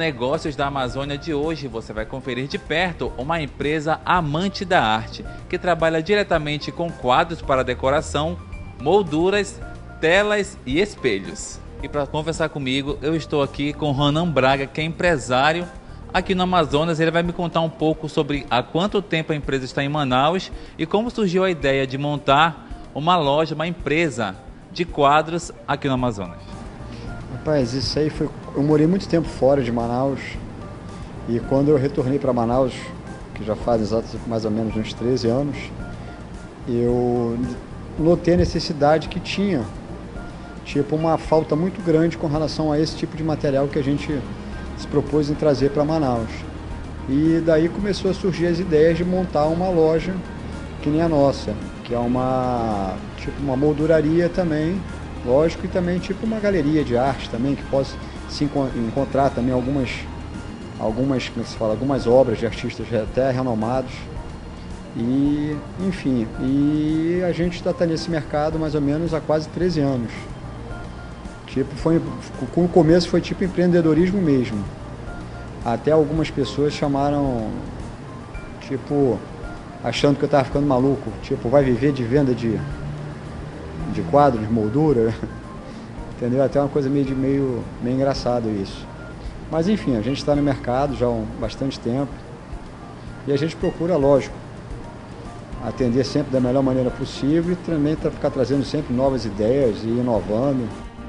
Negócios da Amazônia de hoje você vai conferir de perto uma empresa amante da arte, que trabalha diretamente com quadros para decoração, molduras, telas e espelhos. E para conversar comigo, eu estou aqui com Ronan Braga, que é empresário aqui no Amazonas. Ele vai me contar um pouco sobre há quanto tempo a empresa está em Manaus e como surgiu a ideia de montar uma loja, uma empresa de quadros aqui no Amazonas. Rapaz, isso aí foi... Eu morei muito tempo fora de Manaus e quando eu retornei para Manaus, que já faz mais ou menos uns 13 anos, eu notei a necessidade que tinha, tipo uma falta muito grande com relação a esse tipo de material que a gente se propôs em trazer para Manaus. E daí começou a surgir as ideias de montar uma loja que nem a nossa, que é uma molduraria também, lógico, e também tipo uma galeria de arte também, que possa se encontrar também algumas, como é que se fala, algumas obras de artistas até renomados. E, enfim, e a gente está nesse mercado mais ou menos há quase 13 anos. Com o começo foi tipo empreendedorismo mesmo. Até algumas pessoas chamaram, achando que eu estava ficando maluco, vai viver de venda de quadros, de moldura, entendeu? Até uma coisa meio engraçado isso. Mas enfim, a gente está no mercado já há bastante tempo e a gente procura, lógico, atender sempre da melhor maneira possível e também ficar trazendo sempre novas ideias e inovando.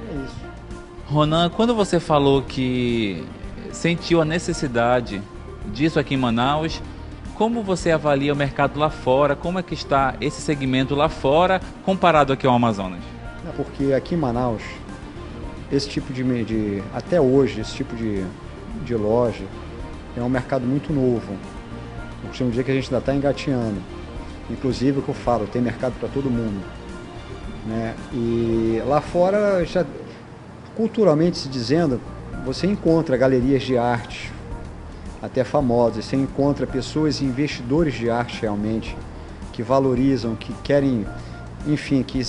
É isso. Ronan, quando você falou que sentiu a necessidade disso aqui em Manaus, como você avalia o mercado lá fora? Como é que está esse segmento lá fora comparado aqui ao Amazonas? Porque aqui em Manaus, esse tipo até hoje, esse tipo de loja é um mercado muito novo. Eu costumo dizer que a gente ainda está engateando. Inclusive, o que eu falo, tem mercado para todo mundo, né? E lá fora, já culturalmente se dizendo, você encontra galerias de arte até famosas, você encontra pessoas, investidores de arte realmente, que valorizam, que querem, enfim, que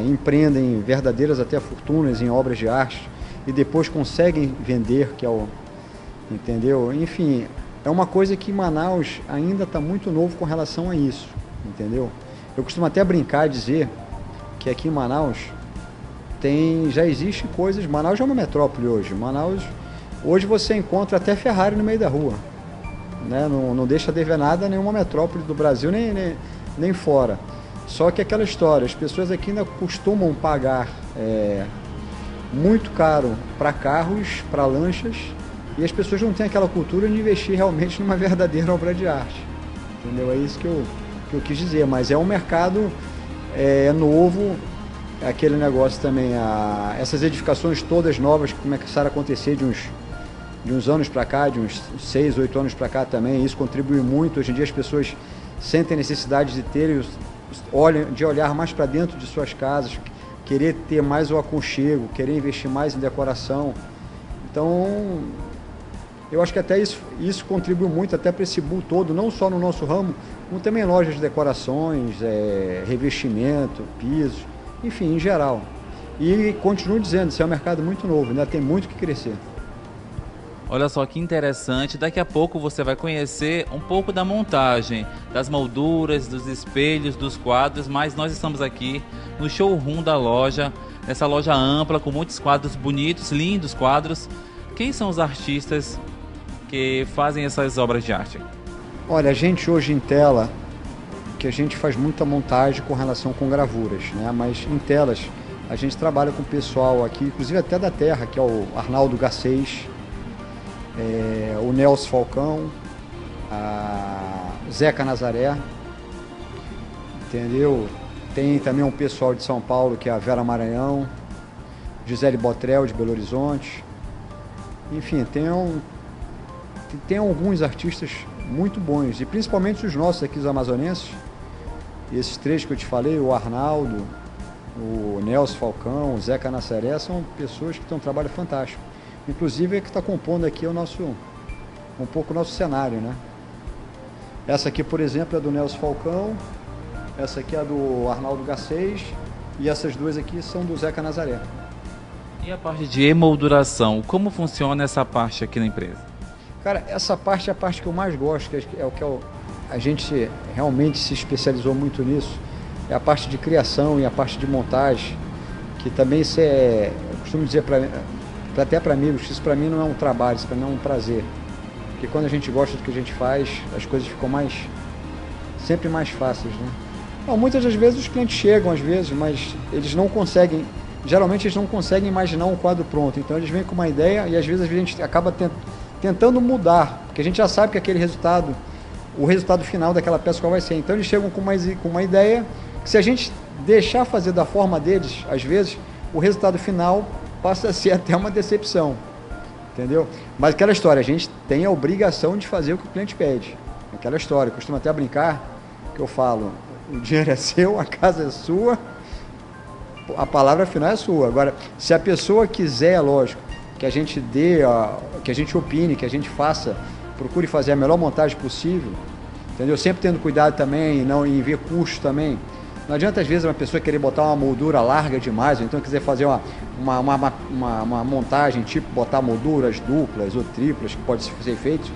empreendem verdadeiras até fortunas em obras de arte e depois conseguem vender, entendeu? Enfim, é uma coisa que Manaus ainda está muito novo com relação a isso, entendeu? Eu costumo até brincar e dizer que aqui em Manaus já existem coisas. Manaus é uma metrópole hoje. Manaus, hoje você encontra até Ferrari no meio da rua, né? Não deixa de ver nada nenhuma metrópole do Brasil, nem fora. Só que aquela história, as pessoas aqui ainda costumam pagar muito caro para carros, para lanchas, e as pessoas não têm aquela cultura de investir realmente numa verdadeira obra de arte, entendeu? É isso que eu quis dizer, mas é um mercado novo. Aquele negócio também, essas edificações todas novas que começaram a acontecer de uns anos para cá, de uns 6, 8 anos para cá também, isso contribui muito. Hoje em dia as pessoas sentem necessidade de olhar mais para dentro de suas casas, querer ter mais o aconchego, querer investir mais em decoração. Então, eu acho que até isso contribui muito até para esse boom todo, não só no nosso ramo, como também lojas de decorações, revestimento, pisos, enfim, em geral. E continuo dizendo, isso é um mercado muito novo, ainda tem muito que crescer. Olha só que interessante, daqui a pouco você vai conhecer um pouco da montagem, das molduras, dos espelhos, dos quadros, mas nós estamos aqui no showroom da loja, nessa loja ampla, com muitos quadros bonitos, lindos quadros. Quem são os artistas que fazem essas obras de arte? Olha, a gente hoje em tela, que a gente faz muita montagem com relação com gravuras, né? Mas em telas a gente trabalha com o pessoal aqui, inclusive até da terra, que é o Arnaldo Garcês, o Nelson Falcão, o Zeca Nazaré, entendeu? Tem também um pessoal de São Paulo, que é a Vera Maranhão, Gisele Botrel de Belo Horizonte. Enfim, tem alguns artistas muito bons, e principalmente os nossos aqui, os amazonenses. Esses três que eu te falei, o Arnaldo, o Nelson Falcão, o Zeca Nazaré, são pessoas que têm um trabalho fantástico. Inclusive é que está compondo aqui um pouco o nosso cenário, né? Essa aqui, por exemplo, é do Nelson Falcão, essa aqui é do Arnaldo Garcês e essas duas aqui são do Zeca Nazaré. E a parte de emolduração, como funciona essa parte aqui na empresa? Cara, essa parte é a parte que eu mais gosto, que é o que a gente realmente se especializou muito nisso, é a parte de criação e a parte de montagem, que também isso eu costumo dizer até para amigos, que isso para mim não é um trabalho, isso para mim é um prazer. Porque quando a gente gosta do que a gente faz, as coisas ficam sempre mais fáceis, né? Não, muitas das vezes os clientes chegam, às vezes, mas eles não conseguem, geralmente eles não conseguem imaginar um quadro pronto, então eles vêm com uma ideia e às vezes a gente acaba tentando mudar, porque a gente já sabe que aquele resultado, o resultado final daquela peça qual vai ser. Então eles chegam com uma ideia que, se a gente deixar fazer da forma deles, às vezes, o resultado final passa a ser até uma decepção, entendeu? Mas aquela história, a gente tem a obrigação de fazer o que o cliente pede. Aquela história, eu costumo até brincar, que eu falo, o dinheiro é seu, a casa é sua, a palavra final é sua. Agora, se a pessoa quiser, lógico, que a gente que a gente opine, que a gente procure fazer a melhor montagem possível, entendeu? Sempre tendo cuidado também em ver custos também. Não adianta às vezes uma pessoa querer botar uma moldura larga demais, ou então quiser fazer uma montagem, tipo botar molduras duplas ou triplas, que pode ser feito,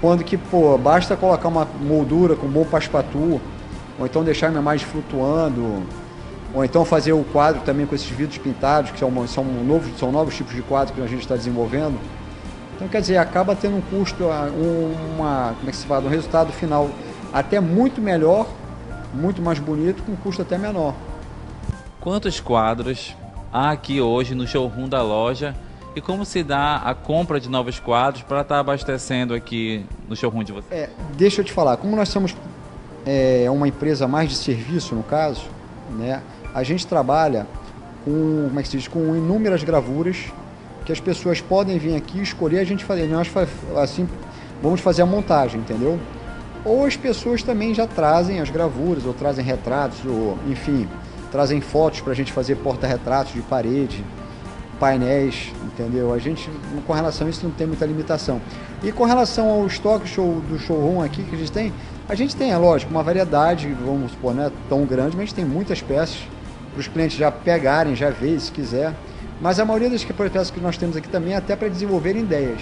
quando que, basta colocar uma moldura com bom paspatu, ou então deixar a imagem flutuando, ou então fazer o quadro também com esses vidros pintados, que são novos tipos de quadros que a gente está desenvolvendo. Então, quer dizer, acaba tendo um custo, como é que se fala, um resultado final até muito melhor, muito mais bonito, com um custo até menor. Quantos quadros há aqui hoje no showroom da loja e como se dá a compra de novos quadros para estar abastecendo aqui no showroom de vocês? Deixa eu te falar, como nós somos uma empresa mais de serviço, no caso, né, a gente trabalha com inúmeras gravuras que as pessoas podem vir aqui escolher, a gente fazer, nós assim, vamos fazer a montagem, entendeu? Ou as pessoas também já trazem as gravuras, ou trazem retratos, ou enfim, trazem fotos para a gente fazer porta-retratos de parede, painéis, entendeu? A gente, com relação a isso, não tem muita limitação. E com relação ao estoque do showroom aqui que a gente tem, é lógico, uma variedade, vamos supor, não é tão grande, mas a gente tem muitas peças para os clientes já pegarem, já verem, se quiser. Mas a maioria das peças que nós temos aqui também é até para desenvolverem ideias,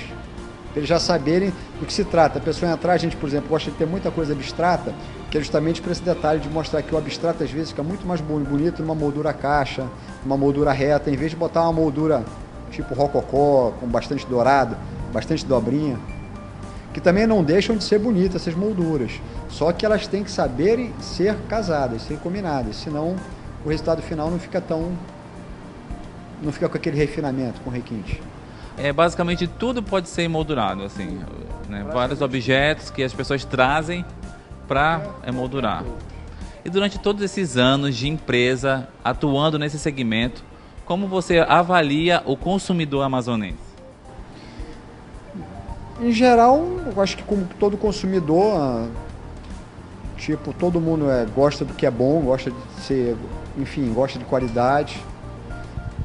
para eles já saberem do que se trata. A pessoa entrar, a gente, por exemplo, gosta de ter muita coisa abstrata, que é justamente para esse detalhe de mostrar que o abstrato às vezes fica muito mais bonito numa moldura caixa, numa moldura reta, em vez de botar uma moldura tipo rococó, com bastante dourado, bastante dobrinha, que também não deixam de ser bonitas essas molduras, só que elas têm que saberem ser casadas, ser combinadas, senão o resultado final não fica com aquele refinamento, com requinte. Basicamente tudo pode ser emoldurado, assim, né? Vários objetos que as pessoas trazem para emoldurar. E durante todos esses anos de empresa atuando nesse segmento, como você avalia o consumidor amazonense? Em geral, eu acho que como todo consumidor, todo mundo gosta do que é bom, gosta de ser, enfim, gosta de qualidade.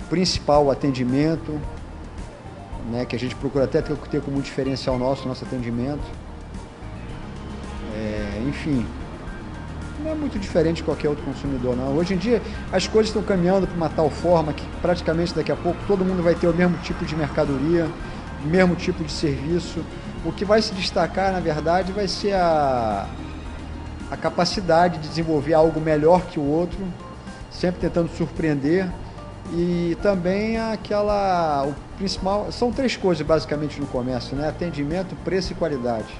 Principal, o atendimento, né, que a gente procura até ter como diferencial nosso atendimento. Enfim, não é muito diferente de qualquer outro consumidor, não. Hoje em dia, as coisas estão caminhando para uma tal forma que praticamente daqui a pouco todo mundo vai ter o mesmo tipo de mercadoria, o mesmo tipo de serviço. O que vai se destacar, na verdade, vai ser a capacidade de desenvolver algo melhor que o outro, sempre tentando surpreender. E também o principal, são três coisas basicamente no comércio, né? Atendimento, preço e qualidade.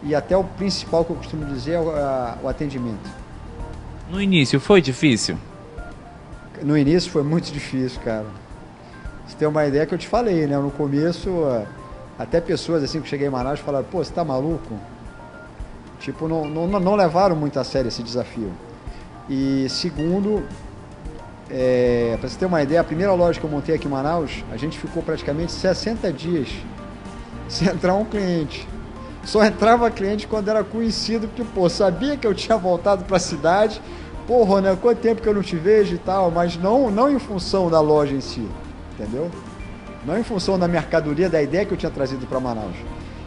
E até o principal que eu costumo dizer é o atendimento. No início foi difícil? No início foi muito difícil, cara. Você tem uma ideia que eu te falei, né? No começo, até pessoas assim que cheguei em Manaus falaram, pô, você tá maluco? Tipo, não levaram muito a sério esse desafio. E segundo, para você ter uma ideia, a primeira loja que eu montei aqui em Manaus, a gente ficou praticamente 60 dias sem entrar um cliente. Só entrava cliente quando era conhecido, porque, sabia que eu tinha voltado para a cidade. Pô, Ronel, quanto tempo que eu não te vejo e tal, mas não em função da loja em si, entendeu? Não em função da mercadoria, da ideia que eu tinha trazido para Manaus.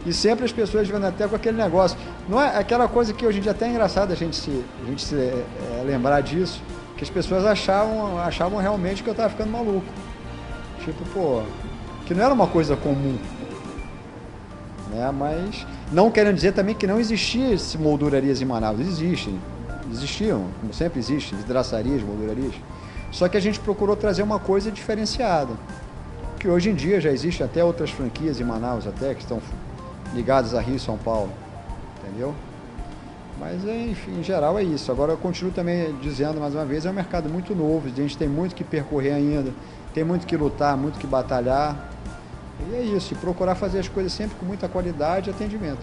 E sempre as pessoas vendo até com aquele negócio. Não é aquela coisa que hoje em dia até é engraçado a gente se lembrar disso. que as pessoas achavam realmente que eu estava ficando maluco. Tipo, pô, que não era uma coisa comum. Né? Mas não querendo dizer também que não existia moldurarias em Manaus. Existiam, como sempre existe, vidraçarias, moldurarias. Só que a gente procurou trazer uma coisa diferenciada. Que hoje em dia já existem até outras franquias em Manaus, até que estão ligadas a Rio e São Paulo. Entendeu? Mas, enfim, em geral é isso. Agora eu continuo também dizendo, mais uma vez, é um mercado muito novo, a gente tem muito que percorrer ainda, tem muito que lutar, muito que batalhar. E é isso, e procurar fazer as coisas sempre com muita qualidade e atendimento.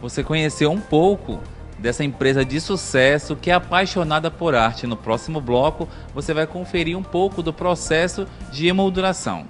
Você conheceu um pouco dessa empresa de sucesso que é apaixonada por arte. No próximo bloco, você vai conferir um pouco do processo de emolduração.